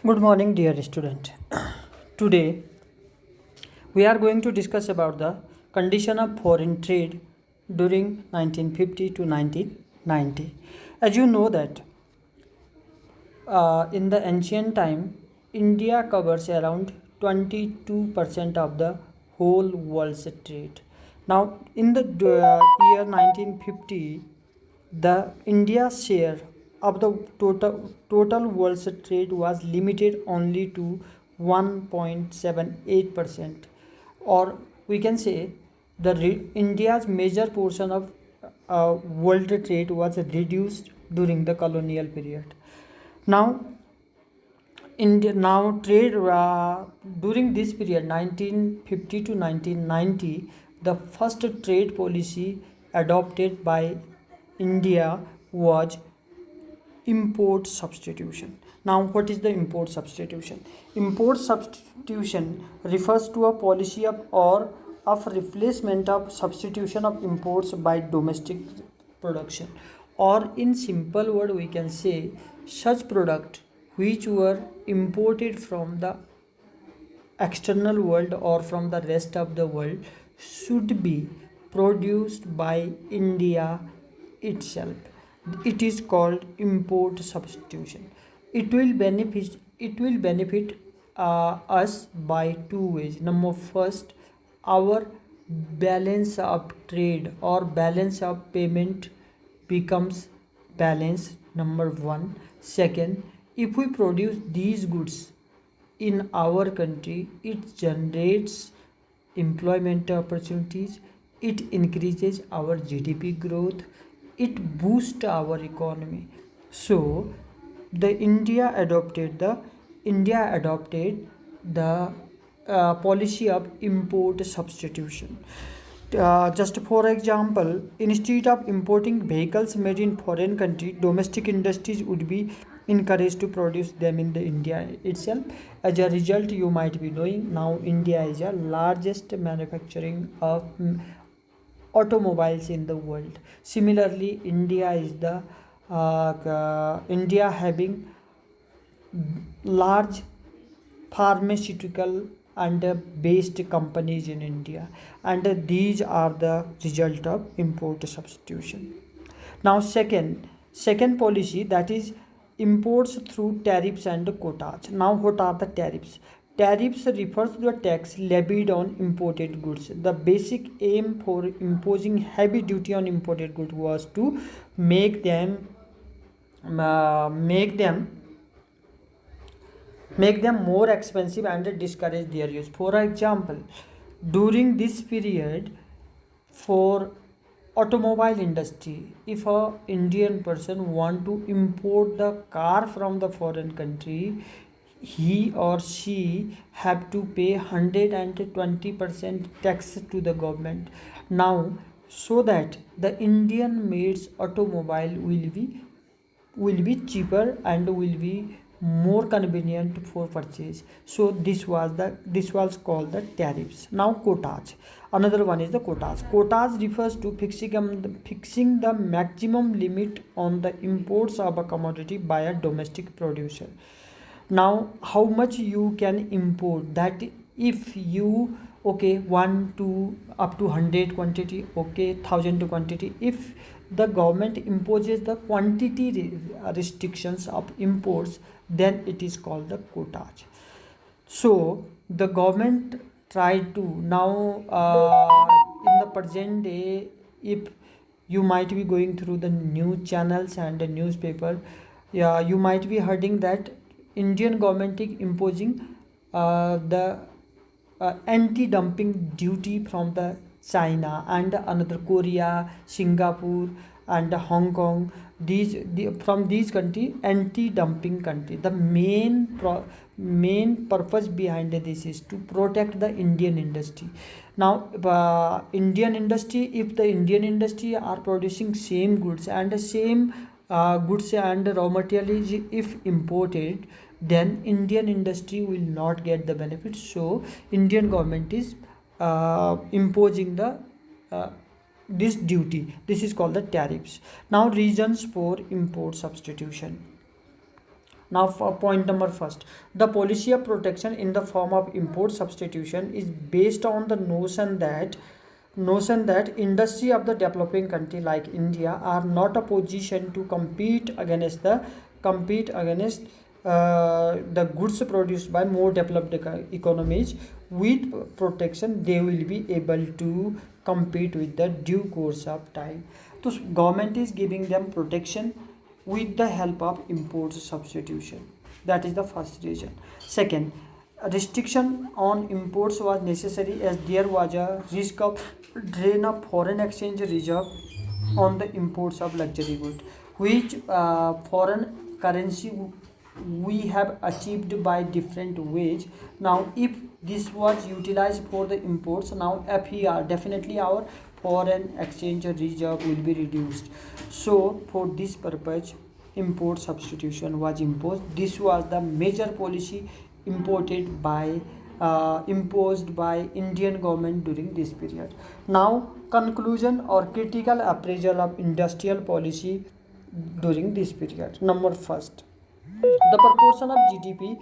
Good morning, dear student. Today, we are going to discuss about the condition of foreign trade during 1950 to 1990. As you know that in the ancient time, India covers around 22% of the whole world's trade. Now, in the year 1950, the India's share of the total world's trade was limited only to 1.78%, or we can say India's major portion of world trade was reduced during the colonial period. Now, trade during this period 1950 to 1990, the first trade policy adopted by India was import substitution. Now, what is the import substitution? Import substitution refers to a policy of replacement of substitution of imports by domestic production, or in simple word we can say such product which were imported from the external world or from the rest of the world should be produced by India itself. It is called import substitution. It will benefit us by two ways. Number first, our balance of trade or balance of payment becomes balanced. Number one. Second, if we produce these goods in our country, it generates employment opportunities, it increases our GDP growth, it boosts our economy. So the India adopted the policy of import substitution. Just for example, instead of importing vehicles made in foreign country, domestic industries would be encouraged to produce them in the India itself. As a result, you might be knowing now India is the largest manufacturing of automobiles in the world. Similarly, India having large pharmaceutical and based companies in India, and these are the result of import substitution. Now, second policy, that is imports through tariffs and quotas. Now, what are the tariffs? Tariffs refers to the tax levied on imported goods. The basic aim for imposing heavy duty on imported goods was to make them uh, make them make them more expensive and discourage their use. For example, during this period, for automobile industry, if a Indian person want to import the car from the foreign country, he or she have to pay 120% tax to the government. Now, so that the Indian made automobile will be cheaper and will be more convenient for purchase. So this was called the tariffs. Now, quotas, another one is the quotas. Quotas refers to fixing the maximum limit on the imports of a commodity by a domestic producer. Now, how much you can import, that if you, okay, 1 to up to 100 quantity, okay, 1000 quantity, if the government imposes the quantity restrictions of imports, then it is called the quotas. So the government tried to now, in the present day, if you might be going through the news channels and the newspaper, yeah, you might be hearing that Indian government is imposing the anti-dumping duty from the China and another Korea, Singapore, and Hong Kong. From these country, anti-dumping country. The main purpose behind this is to protect the Indian industry. Now, Indian industry, if the Indian industry are producing same goods and the same goods and raw materials if imported, then Indian industry will not get the benefits. So Indian government is imposing the this duty. This is called the tariffs. Now, reasons for import substitution. Now for point number first, the policy of protection in the form of import substitution is based on the notion that industry of the developing country like India are not a position to compete against the goods produced by more developed economies. With protection they will be able to compete with the due course of time. So government is giving them protection with the help of import substitution. That is the first reason. Second, a restriction on imports was necessary as there was a risk of drain of foreign exchange reserve on the imports of luxury goods, which foreign currency we have achieved by different ways. Now if this was utilized for the imports, now FER, definitely our foreign exchange reserve will be reduced. So for this purpose import substitution was imposed. This was the major policy imposed by Indian government during this period. Now conclusion or critical appraisal of industrial policy during this period. Number first, the proportion of GDP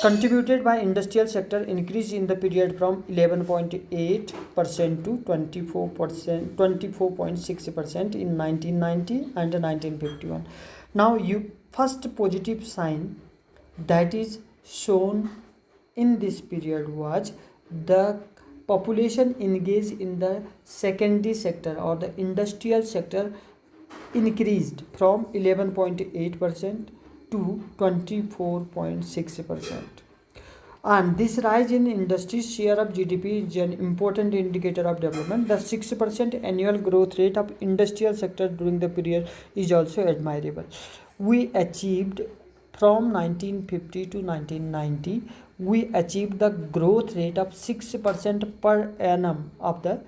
contributed by industrial sector increased in the period from 11.8% to 24.6% in 1990 and 1951. Now you first positive sign that is shown in this period was the population engaged in the secondary sector or the industrial sector increased from 11.8% to 24.6%. And this rise in industry's share of GDP is an important indicator of development. The 6% annual growth rate of industrial sector during the period is also admirable. We achieved from 1950 to 1990, we achieved the growth rate of 6% per annum of the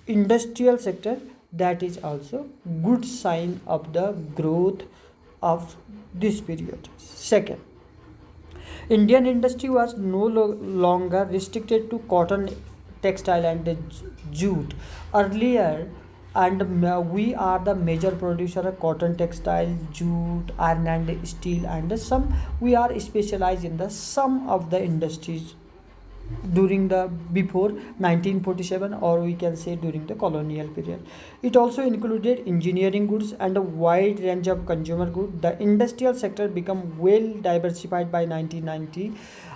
industrial sector. That is also good sign of the growth of this period. Second, Indian industry was no longer restricted to cotton, textile and jute. Earlier, and we are the major producer of cotton, textile, jute, iron and steel, and some we are specialized in the some of the industries during the before 1947, or we can say during the colonial period. It also included engineering goods and a wide range of consumer goods. The industrial sector became well diversified by 1990,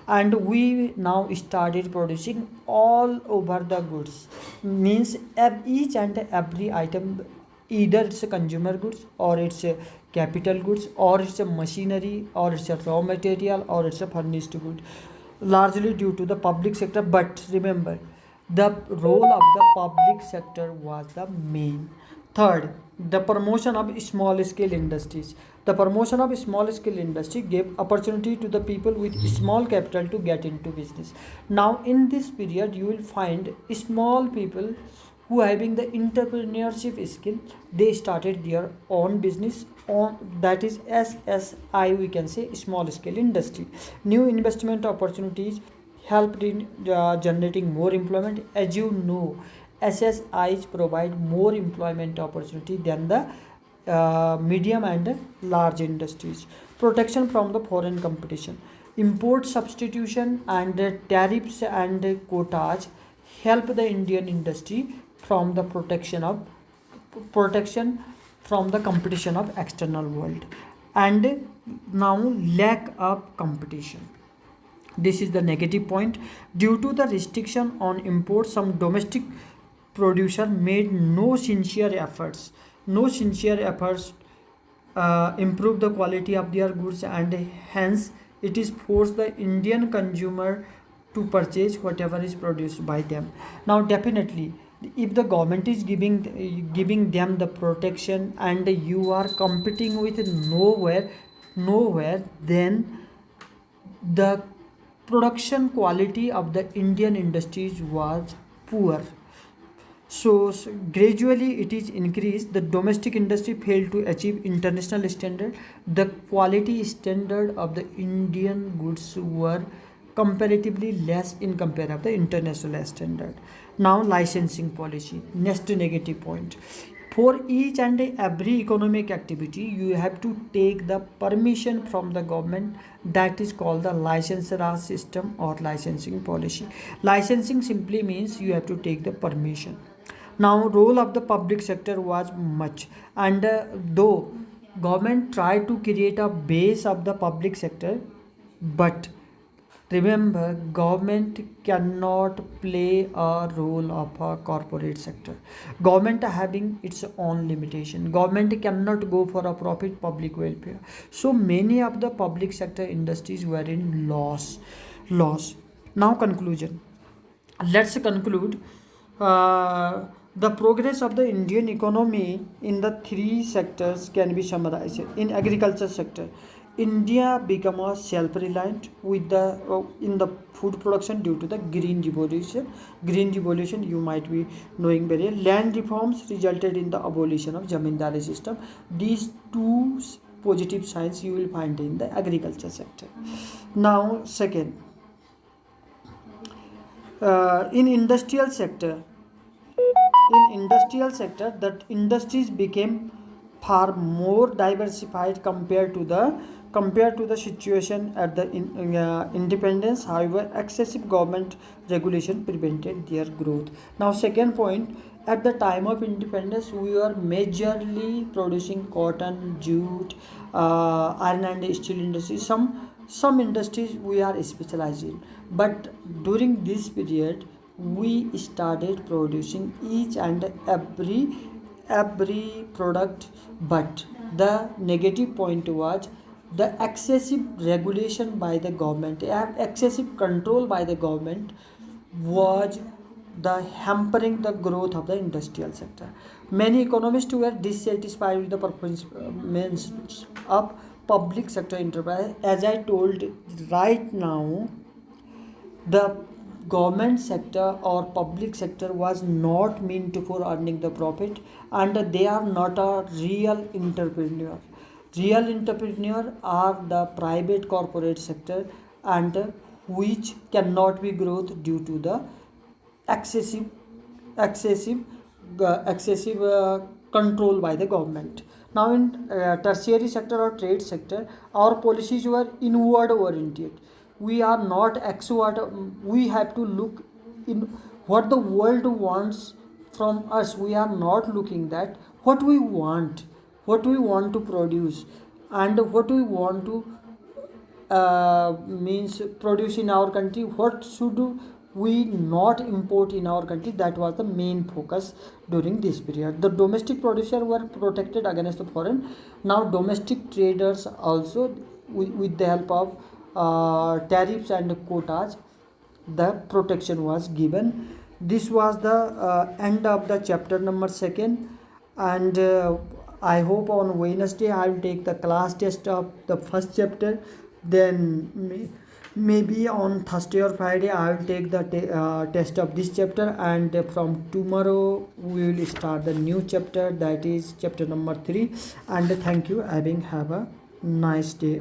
and we now started producing all over the goods, means each and every item, either it's a consumer goods or it's a capital goods or it's a machinery or it's a raw material or it's a furnished good, largely due to the public sector. But remember, the role of the public sector was the main. Third, the promotion of small scale industries. The promotion of small scale industry gave opportunity to the people with small capital to get into business. Now in this period you will find small people who having the entrepreneurship skill, they started their own business on, that is SSI, we can say small scale industry. New investment opportunities helped in generating more employment. As you know, SSIs provide more employment opportunity than the medium and large industries. Protection from the foreign competition. Import substitution and tariffs and quotas help the Indian industry from the protection from the competition of external world. And now lack of competition, this is the negative point. Due to the restriction on imports, some domestic producer made no sincere efforts improve the quality of their goods, and hence it is forced the Indian consumer to purchase whatever is produced by them. Now definitely, if the government is giving them the protection and you are competing with nowhere, then the production quality of the Indian industries was poor. So gradually it is increased. The domestic industry failed to achieve international standard. The quality standard of the Indian goods were comparatively less in comparison of the international standard. Now licensing policy, next negative point. For each and every economic activity, you have to take the permission from the government. That is called the licensor system or licensing policy. Licensing simply means you have to take the permission. Now role of the public sector was much, and though government tried to create a base of the public sector, but remember, government cannot play a role of a corporate sector. Government having its own limitation. Government cannot go for a profit public welfare. So many of the public sector industries were in loss. Loss. Now conclusion. Let's conclude. The progress of the Indian economy in the three sectors can be summarized. In agriculture sector, India became a self-reliant with the in the food production due to the green revolution. Green revolution, you might be knowing very well. Land reforms resulted in the abolition of zamindari system. These two positive signs you will find in the agriculture sector. Now, second, in industrial sector, that industries became far more diversified compared to the situation at the independence. However, excessive government regulation prevented their growth. Now second point, at the time of independence we were majorly producing cotton, jute, iron and steel industries. Some industries we are specialized in, but during this period we started producing each and every product. But the negative point was the excessive regulation by the government, excessive control by the government was the hampering the growth of the industrial sector. Many economists were dissatisfied with the performance of public sector enterprise. As I told right now, the government sector or public sector was not meant for earning the profit, and they are not a real entrepreneur. Real entrepreneur are the private corporate sector, and which cannot be growth due to the excessive excessive excessive control by the government. Now in tertiary sector or trade sector, our policies were inward oriented. We are not extrovert. We have to look in what the world wants from us. We are not looking that what we want to produce, and what we want to means produce in our country. What should we not import in our country? That was the main focus during this period. The domestic producer were protected against the foreign. Now domestic traders also, with the help of tariffs and quotas, the protection was given. This was the end of the chapter number 2, and I hope on Wednesday I will take the class test of the first chapter. Then maybe on Thursday or Friday I will take the test of this chapter, and from tomorrow we will start the new chapter, that is chapter number 3. And thank you. Have a nice day.